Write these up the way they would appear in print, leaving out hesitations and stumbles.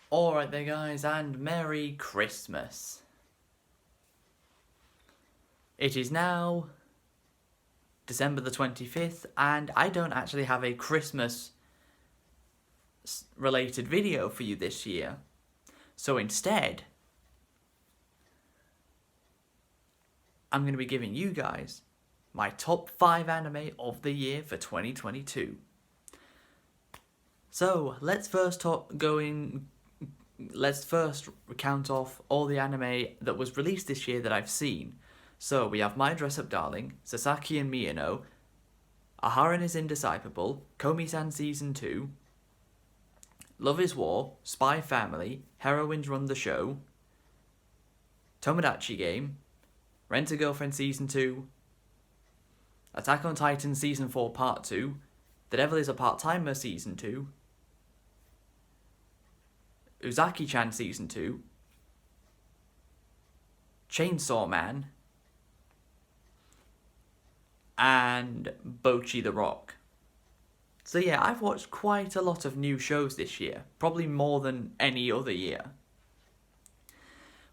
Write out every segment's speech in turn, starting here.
Alright there guys, and Merry Christmas. It is now December the 25th, and I don't actually have a Christmas related video for you this year. So instead, I'm going to be giving you guys my top 5 anime of the year for 2022. So let's first count off all the anime that was released this year that I've seen. So we have My Dress Up Darling, Sasaki and Miyano, Aharon is Indecipherable, Komi-san Season 2, Love is War, Spy Family, Heroines Run the Show, Tomodachi Game, Rent a Girlfriend Season 2, Attack on Titan Season 4 Part 2, The Devil is a Part-Timer Season 2, Uzaki-chan Season 2, Chainsaw Man, and Bocchi the Rock. So yeah, I've watched quite a lot of new shows this year, probably more than any other year.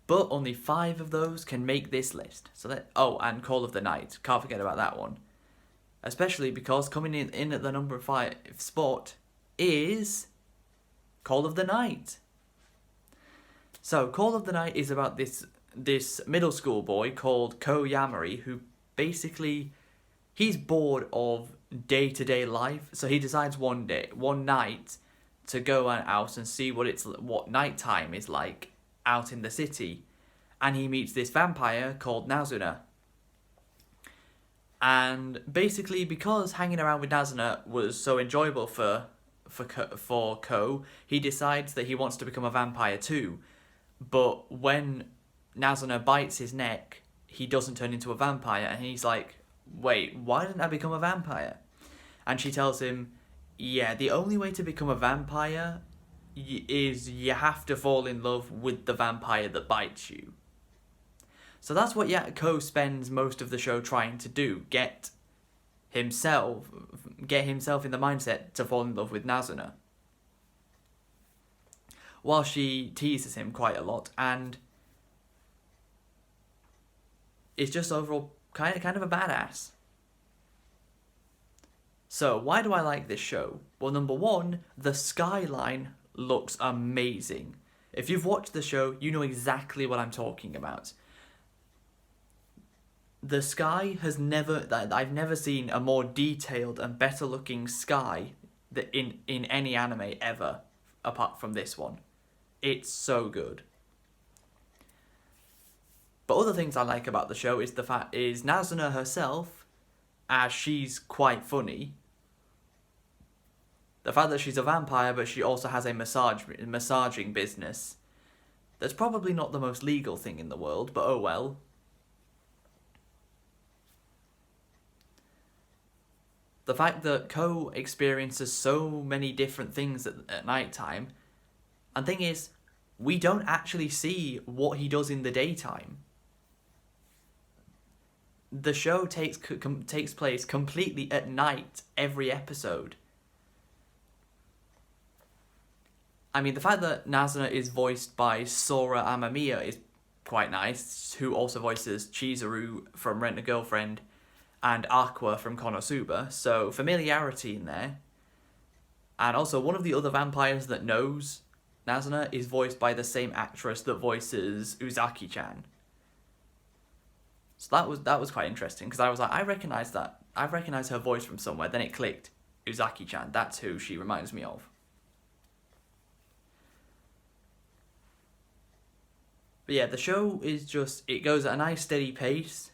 But only 5 of those can make this list. And Call of the Night, can't forget about that one. Especially because coming in at the number 5 spot is Call of the Night. So Call of the Night is about this middle school boy called Ko-Yamari who basically he's bored of day-to-day life, so he decides one night to go out and see what nighttime is like out in the city, and he meets this vampire called Nazuna. And basically, because hanging around with Nazuna was so enjoyable for Ko, he decides that he wants to become a vampire too. But when Nazuna bites his neck, he doesn't turn into a vampire, and he's like, wait, why didn't I become a vampire? And she tells him, yeah, the only way to become a vampire is you have to fall in love with the vampire that bites you. So that's what Ko spends most of the show trying to do, get himself in the mindset to fall in love with Nazuna. While she teases him quite a lot, and is just overall kind of a badass. So why do I like this show? Well, number 1, the skyline looks amazing. If you've watched the show, you know exactly what I'm talking about. The sky I've never seen a more detailed and better looking sky in any anime ever, apart from this one. It's so good. But other things I like about the show is Nazuna herself, as she's quite funny. The fact that she's a vampire, but she also has a massaging business. That's probably not the most legal thing in the world, but oh well. The fact that Ko experiences so many different things at night time, and thing is, we don't actually see what he does in the daytime. The show takes place completely at night every episode. I mean, the fact that Nazuna is voiced by Sora Amamiya is quite nice, who also voices Chizuru from Rent a Girlfriend and Aqua from Konosuba, so familiarity in there. And also, one of the other vampires that knows Nazuna is voiced by the same actress that voices Uzaki-chan. So that was quite interesting, because I was like, I recognise her voice from somewhere, then it clicked. Uzaki-chan, that's who she reminds me of. But yeah, the show is it goes at a nice steady pace.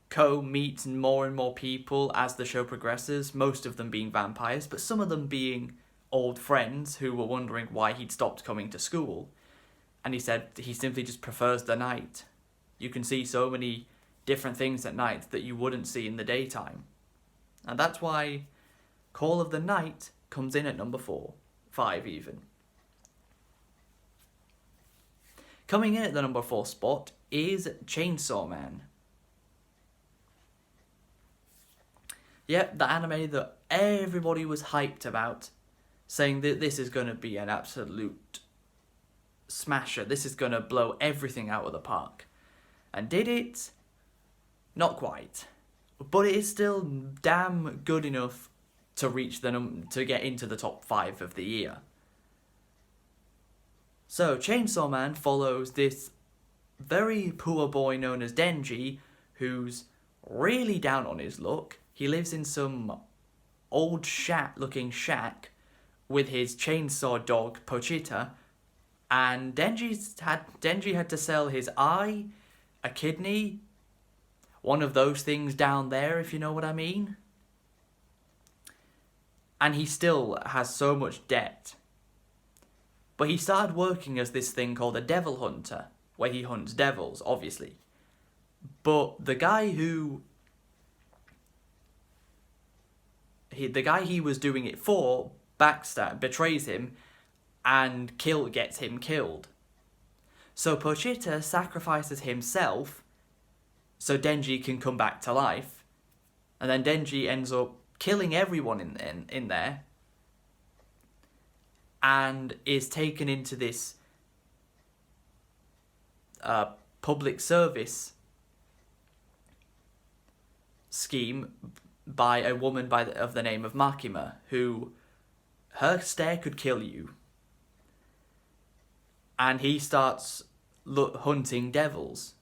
Ko meets more and more people as the show progresses, most of them being vampires, but some of them being old friends who were wondering why he'd stopped coming to school. And he said he simply just prefers the night. You can see so many different things at night that you wouldn't see in the daytime. And that's why Call of the Night comes in at number 5 even. Coming in at the number 4 spot is Chainsaw Man. Yep, the anime that everybody was hyped about, saying that this is going to be an absolute smasher. This is going to blow everything out of the park. And did it? Not quite. But it is still damn good enough to reach to get into the top 5 of the year. So, Chainsaw Man follows this very poor boy known as Denji, who's really down on his luck. He lives in some old looking shack with his chainsaw dog, Pochita, and Denji had to sell his eye, a kidney, one of those things down there, if you know what I mean. And he still has so much debt. But he started working as this thing called a devil hunter, where he hunts devils, obviously. But the guy he was doing it for betrays him and gets him killed. So Pochita sacrifices himself so Denji can come back to life. And then Denji ends up killing everyone in there and is taken into this public service scheme by a woman of the name of Makima, who her stare could kill you. And he starts hunting devils.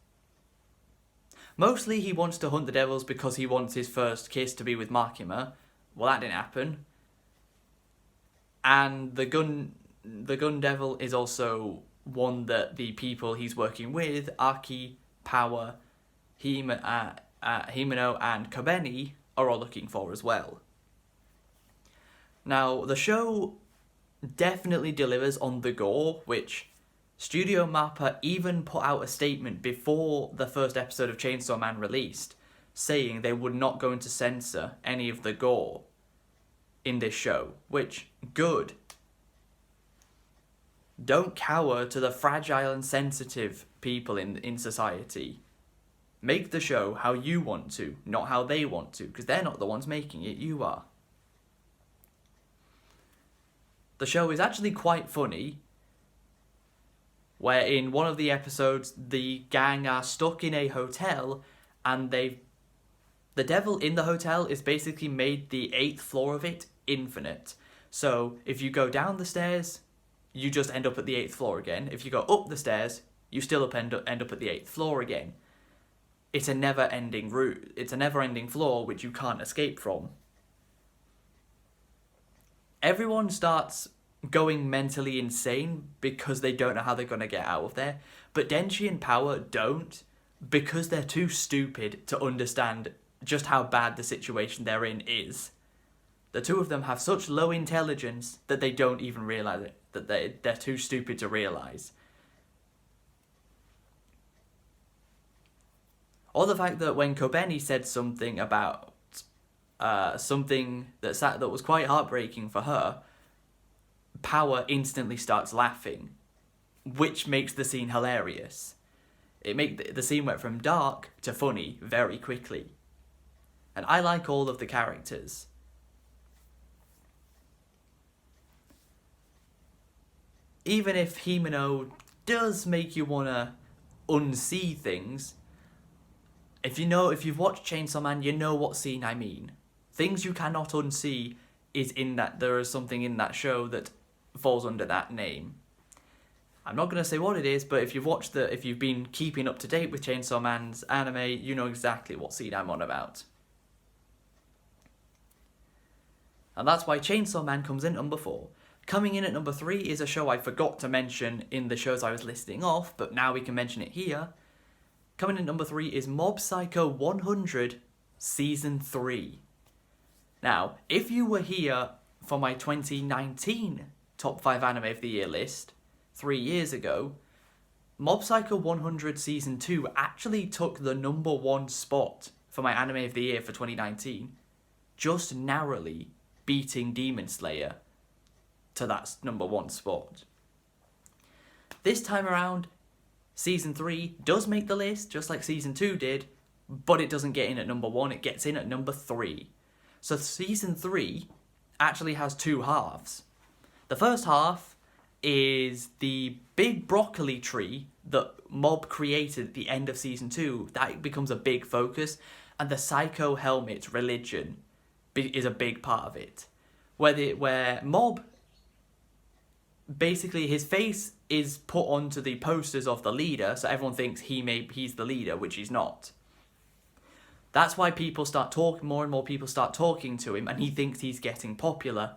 Mostly he wants to hunt the devils because he wants his first kiss to be with Makima. Well, that didn't happen. And the gun devil is also one that the people he's working with, Aki, Power, Himeno, and Kobeni, are all looking for as well. Now, the show definitely delivers on the gore, which Studio Mappa even put out a statement before the first episode of Chainsaw Man released, saying they would not going to censor any of the gore in this show, which, good. Don't cower to the fragile and sensitive people in society. Make the show how you want to, not how they want to, because they're not the ones making it, you are. The show is actually quite funny, where in one of the episodes, the gang are stuck in a hotel, and the devil in the hotel is basically made the 8th floor of it infinite. So if you go down the stairs, you just end up at the 8th floor again. If you go up the stairs, you still end up at the 8th floor again. It's a never-ending route. It's a never-ending floor which you can't escape from. Everyone starts going mentally insane because they don't know how they're going to get out of there. But Denji and Power don't, because they're too stupid to understand just how bad the situation they're in is. The two of them have such low intelligence that they don't even realise it, that they're too stupid to realise. Or the fact that when Kobeni said something about something that was quite heartbreaking for her, Power instantly starts laughing, which makes the scene hilarious. The scene went from dark to funny very quickly. And I like all of the characters. Even if Himeno does make you want to unsee things, if you've watched Chainsaw Man, you know what scene I mean. Things you cannot unsee is in that. There is something in that show that falls under that name. I'm not going to say what it is, but if you've been keeping up to date with Chainsaw Man's anime, you know exactly what scene I'm on about. And that's why Chainsaw Man comes in at number 4. Coming in at number 3 is a show I forgot to mention in the shows I was listing off, but now we can mention it here. Coming in at number 3 is Mob Psycho 100 Season 3. Now, if you were here for my 2019 Top 5 Anime of the Year list, 3 years ago, Mob Psycho 100 Season 2 actually took the number 1 spot for my Anime of the Year for 2019, just narrowly beating Demon Slayer to that number 1 spot. This time around, Season 3 does make the list, just like Season 2 did, but it doesn't get in at number 1, it gets in at number 3. So Season 3 actually has 2 halves. The first half is the big broccoli tree that Mob created at the end of season 2. That becomes a big focus, and the Psycho Helmet religion is a big part of it. Where Mob, basically his face is put onto the posters of the leader, so everyone thinks he's the leader, which he's not. That's why more and more people start talking to him, and he thinks he's getting popular,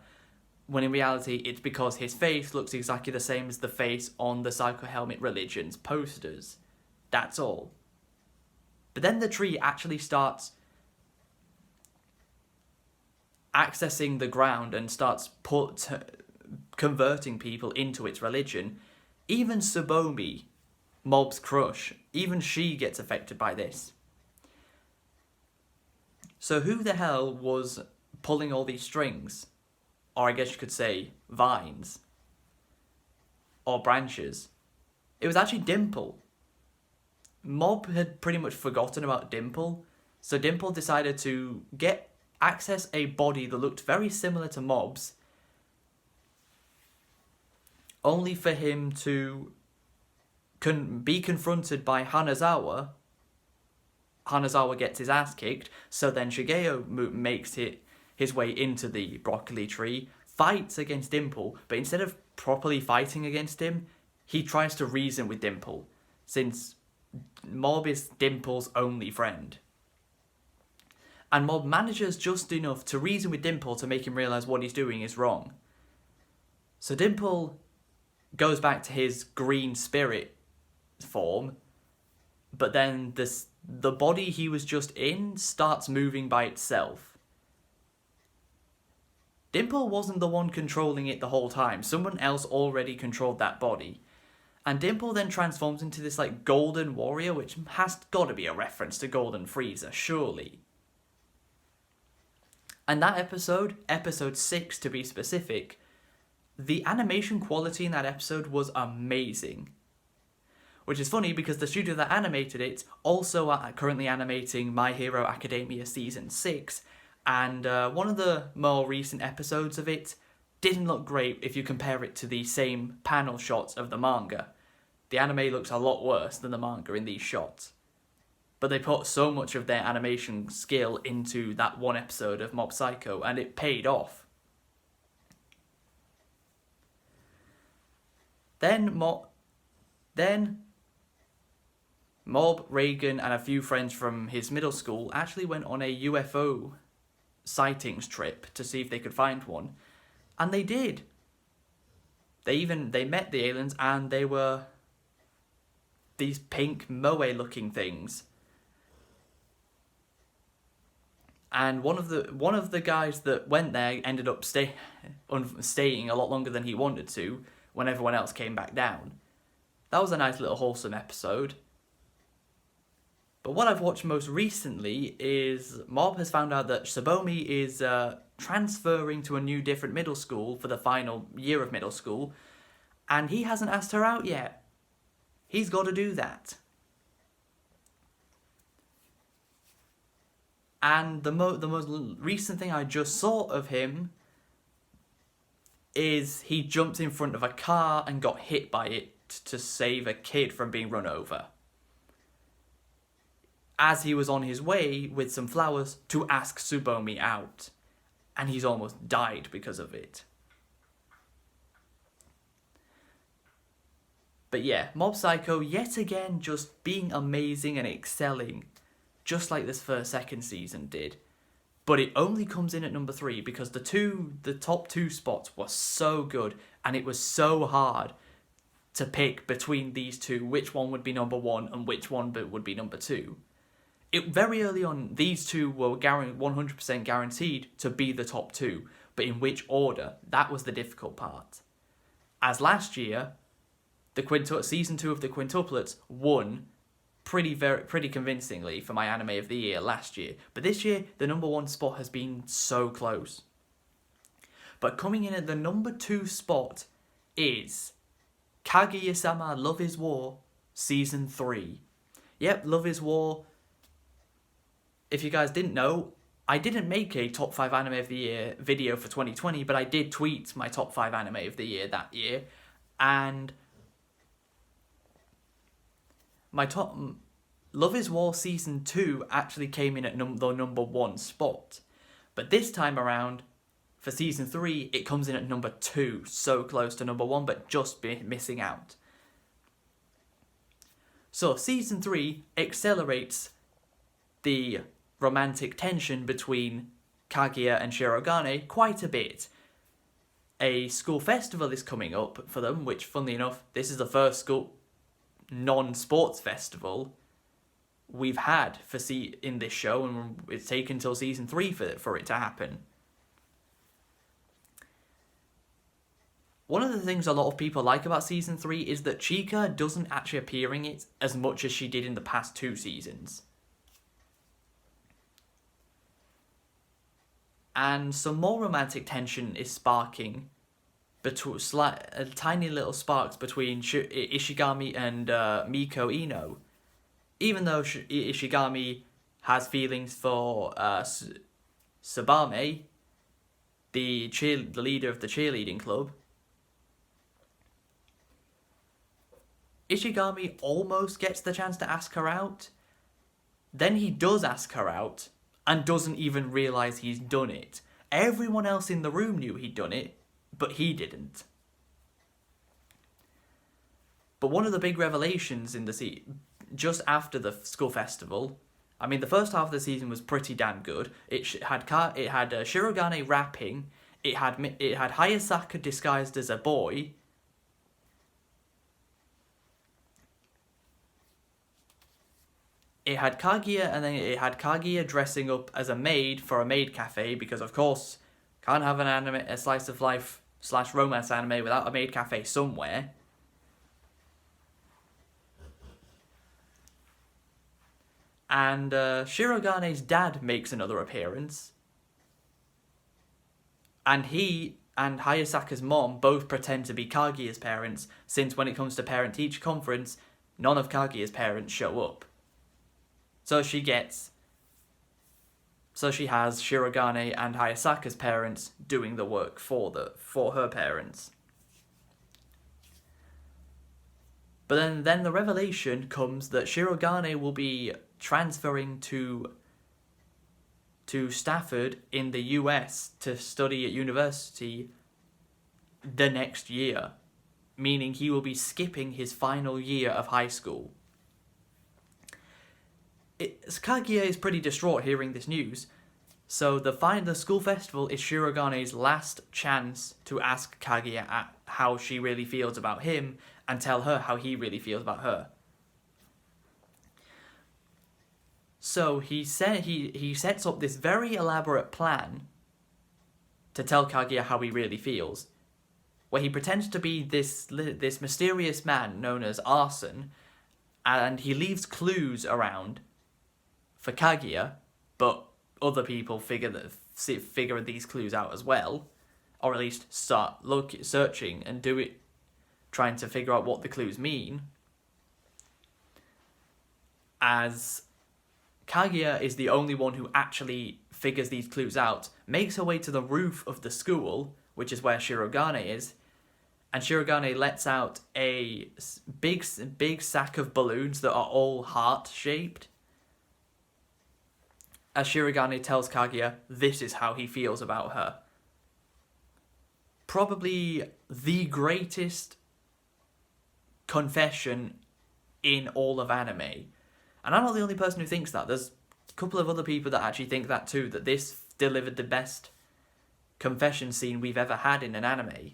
when in reality it's because his face looks exactly the same as the face on the Psycho Helmet Religion's posters. That's all. But then the tree actually starts accessing the ground and starts converting people into its religion. Even Tsubomi, Mob's crush, even she gets affected by this. So who the hell was pulling all these strings? Or I guess you could say vines. Or branches. It was actually Dimple. Mob had pretty much forgotten about Dimple, so Dimple decided to access a body that looked very similar to Mob's, only for him to be confronted by Hanazawa. Hanazawa gets his ass kicked, so then Shigeo makes his way into the broccoli tree, fights against Dimple, but instead of properly fighting against him, he tries to reason with Dimple, since Mob is Dimple's only friend. And Mob manages just enough to reason with Dimple to make him realise what he's doing is wrong. So Dimple goes back to his green spirit form, but then the body he was just in starts moving by itself. Dimple wasn't the one controlling it the whole time. Someone else already controlled that body. And Dimple then transforms into this golden warrior, which has got to be a reference to Golden Frieza, surely. And that episode 6 to be specific, the animation quality in that episode was amazing. Which is funny because the studio that animated it also are currently animating My Hero Academia Season 6, and one of the more recent episodes of it didn't look great if you compare it to the same panel shots of the manga. The anime looks a lot worse than the manga in these shots. But they put so much of their animation skill into that one episode of Mob Psycho, and it paid off. Then Mob, Reagan, and a few friends from his middle school actually went on a UFO sightings trip to see if they could find one. And they did. They met the aliens, and they were these pink moe-looking things. And one of the guys that went there ended up staying a lot longer than he wanted to when everyone else came back down. That was a nice little wholesome episode. But what I've watched most recently is Mob has found out that Tsubomi is transferring to a new different middle school for the final year of middle school, and he hasn't asked her out yet. He's got to do that. And the most recent thing I just saw of him is he jumped in front of a car and got hit by it to save a kid from being run over, as he was on his way with some flowers to ask Tsubomi out, and he's almost died because of it. But yeah, Mob Psycho yet again just being amazing and excelling, just like this second season did. But it only comes in at number 3 because the top 2 spots were so good, and it was so hard to pick between these two which one would be number 1 and which one would be number 2. Very early on, these two were 100% guaranteed to be the top 2, but in which order, that was the difficult part. As last year, season 2 of the quintuplets won pretty convincingly for my anime of the year last year, but this year the number 1 spot has been so close. But coming in at the number 2 spot is Kaguya-Sama Love is War Season 3. Yep, Love is War. If you guys didn't know, I didn't make a top 5 anime of the year video for 2020, but I did tweet my top 5 anime of the year that year, And my top Love is War Season 2 actually came in at the number 1 spot. But this time around, for Season 3, it comes in at number 2. So close to number 1, but just missing out. So Season 3 accelerates the romantic tension between Kaguya and Shirogane quite a bit. A school festival is coming up for them, which, funnily enough, this is the first school non-sports festival we've had in this show, and it's taken till Season 3 for it to happen. One of the things a lot of people like about Season 3 is that Chika doesn't actually appear in it as much as she did in the past 2 seasons. And some more romantic tension is sparking, tiny little sparks between Ishigami and Miko Ino. Even though Ishigami has feelings for Tsubame, the leader of the cheerleading club, Ishigami almost gets the chance to ask her out. Then he does ask her out and doesn't even realise he's done it. Everyone else in the room knew he'd done it, but he didn't. But one of the big revelations in the just after the school festival, I mean, the first half of the season was pretty damn good. It had Shirogane rapping. It had Hayasaka disguised as a boy. It had Kaguya, and then it had Kaguya dressing up as a maid for a maid cafe, because of course, can't have a slice of life / romance anime without a maid cafe somewhere. And Shirogane's dad makes another appearance. And he and Hayasaka's mom both pretend to be Kaguya's parents, since when it comes to parent-teacher conference, none of Kaguya's parents show up. So she has Shirogane and Hayasaka's parents doing the work for her parents. But then the revelation comes that Shirogane will be transferring to Stafford in the US to study at university the next year, meaning he will be skipping his final year of high school. Kaguya is pretty distraught hearing this news, so the school festival is Shirogane's last chance to ask Kaguya how she really feels about him and tell her how he really feels about her. So he sets up this very elaborate plan to tell Kaguya how he really feels, where he pretends to be this mysterious man known as Arson, and he leaves clues around for Kaguya, but other people figure these clues out as well, or at least start searching and trying to figure out what the clues mean. As Kaguya is the only one who actually figures these clues out, makes her way to the roof of the school, which is where Shirogane is, and Shirogane lets out a big sack of balloons that are all heart-shaped. As Shirogane tells Kaguya this is how he feels about her. Probably the greatest confession in all of anime. And I'm not the only person who thinks that. There's a couple of other people that actually think that too, that this delivered the best confession scene we've ever had in an anime.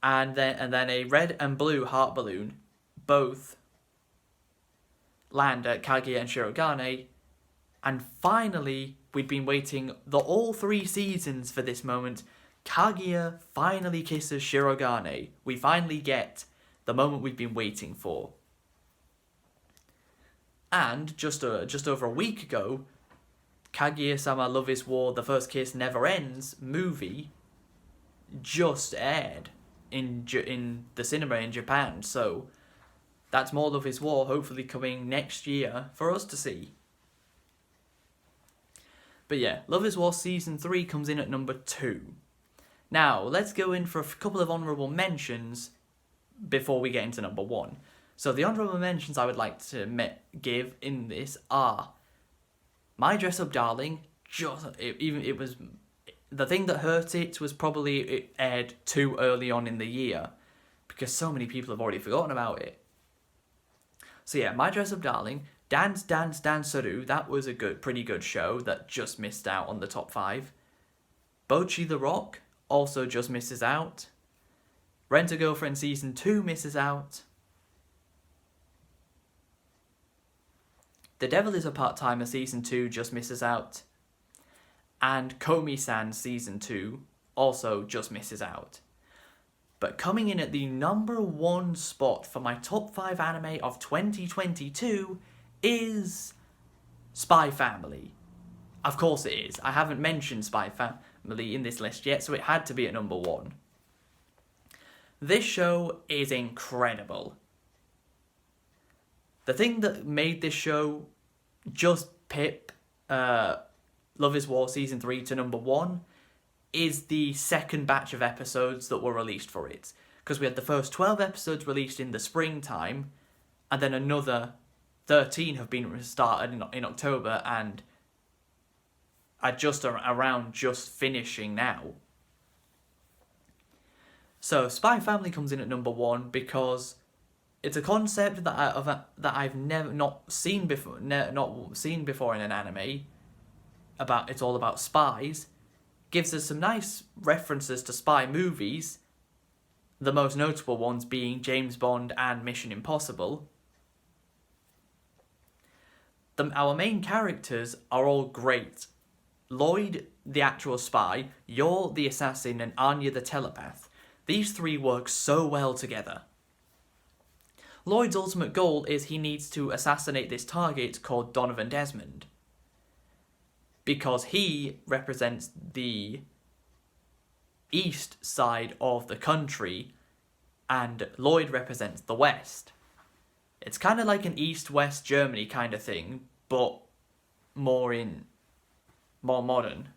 And then a red and blue heart balloon both land at Kaguya and Shirogane, and finally, we'd been waiting all 3 seasons for this moment. Kaguya finally kisses Shirogane. We finally get the moment we've been waiting for. And just over a week ago, Kaguya-Sama Love is War, The First Kiss Never Ends movie just aired in the cinema in Japan, so that's more Love is War, hopefully coming next year for us to see. But yeah, Love is War Season 3 comes in at number 2. Now, let's go in for a couple of honourable mentions before we get into number 1. So the honourable mentions I would like to give in this are My Dress Up Darling. It was the thing that hurt it was probably it aired too early on in the year, because so many people have already forgotten about it. So yeah, My Dress Up Darling, Dance Dance Danceru, that was a pretty good show that just missed out on the top 5. Bocchi the Rock also just misses out. Rent a Girlfriend Season 2 misses out. The Devil is a Part-Timer Season 2 just misses out. And Komi-san Season 2 also just misses out. But coming in at the number 1 spot for my top 5 anime of 2022 is Spy Family. Of course it is. I haven't mentioned Spy Family in this list yet, so it had to be at number 1. This show is incredible. The thing that made this show just pip Love is War Season 3 to number 1 is the second batch of episodes that were released for it. Because we had the first 12 episodes released in the springtime, and then another 13 have been started in October, and are just around just finishing now. So Spy Family comes in at number 1 because it's a concept that I've never not seen before in an anime. It's all about spies. Gives us some nice references to spy movies, the most notable ones being James Bond and Mission Impossible. Our main characters are all great. Lloyd, the actual spy, Yor, the assassin, and Anya, the telepath. These 3 work so well together. Lloyd's ultimate goal is he needs to assassinate this target called Donovan Desmond, because he represents the east side of the country and Lloyd represents the west. It's kind of like an East-West Germany kind of thing, but more modern.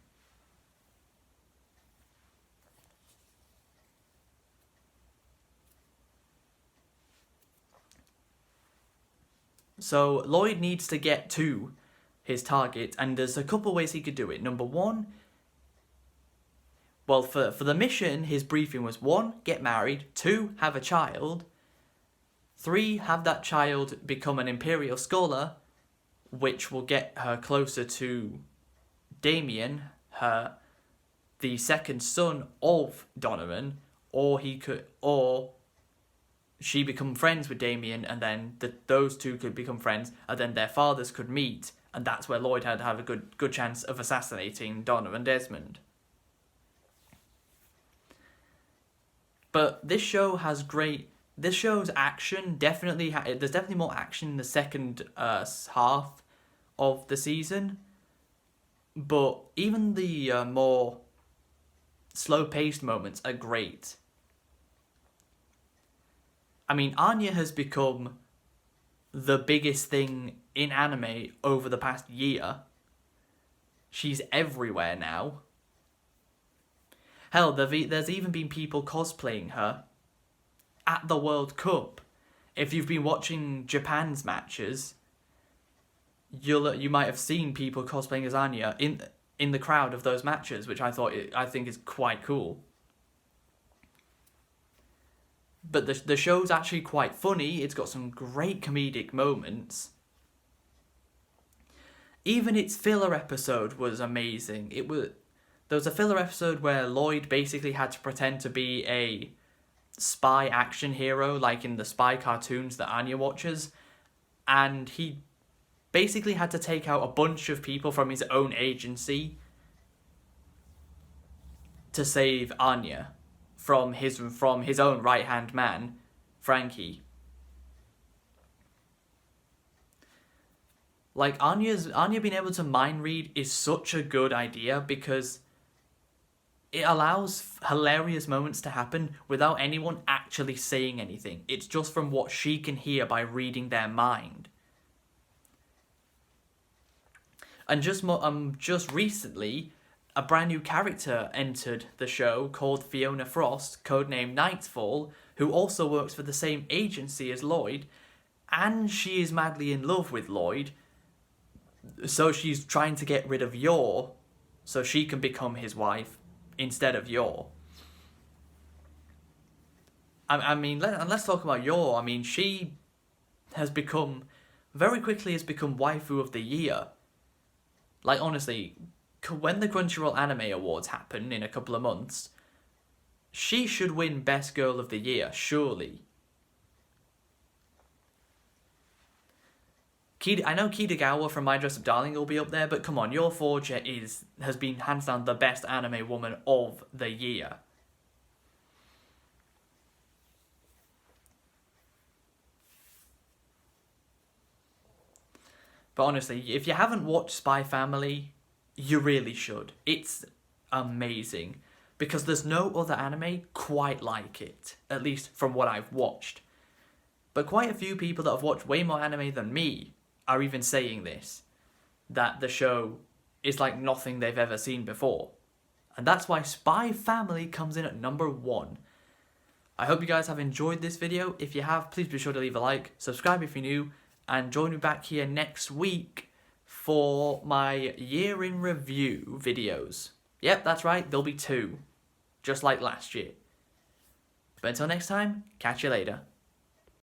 So Lloyd needs to get to his target, and there's a couple ways he could do it. Number 1, well, for the mission, his briefing was 1, get married, 2, have a child, 3, have that child become an Imperial Scholar, which will get her closer to Damien, the second son of Donovan, or she become friends with Damien, and then those two could become friends, and then their fathers could meet, and that's where Lloyd had to have a good chance of assassinating Donovan Desmond. But this show's action definitely there's definitely more action in the second half of the season, but even the more slow-paced moments are great. I mean, Anya has become the biggest thing in anime over the past year. She's everywhere now. Hell, there's even been people cosplaying her at the World Cup. If you've been watching Japan's matches, you might have seen people cosplaying as Anya in the crowd of those matches, which I think is quite cool. But the show's actually quite funny. It's got some great comedic moments. Even its filler episode was amazing. There was a filler episode where Lloyd basically had to pretend to be a spy action hero, like in the spy cartoons that Anya watches, and he basically had to take out a bunch of people from his own agency to save Anya from his own right-hand man, Frankie. Like, Anya being able to mind read is such a good idea because it allows hilarious moments to happen without anyone actually saying anything. It's just from what she can hear by reading their mind. And just recently, a brand new character entered the show called Fiona Frost, codenamed Nightfall, who also works for the same agency as Lloyd, and she is madly in love with Lloyd, so she's trying to get rid of Yor so she can become his wife instead of Yor. I mean, let's talk about Yor. I mean, she has become, very quickly has become waifu of the year. Like, honestly, when the Crunchyroll Anime Awards happen in a couple of months, she should win Best Girl of the Year, surely. I know Kitagawa from My Dress Up Darling will be up there, but come on, Yor Forger has been hands down the best anime woman of the year. But honestly, if you haven't watched Spy Family, you really should. It's amazing. Because there's no other anime quite like it. At least from what I've watched. But quite a few people that have watched way more anime than me are even saying this. That the show is like nothing they've ever seen before. And that's why Spy Family comes in at number 1. I hope you guys have enjoyed this video. If you have, please be sure to leave a like, subscribe if you're new, and join me back here next week for my year in review videos. Yep, that's right, there'll be 2, just like last year. But until next time, catch you later.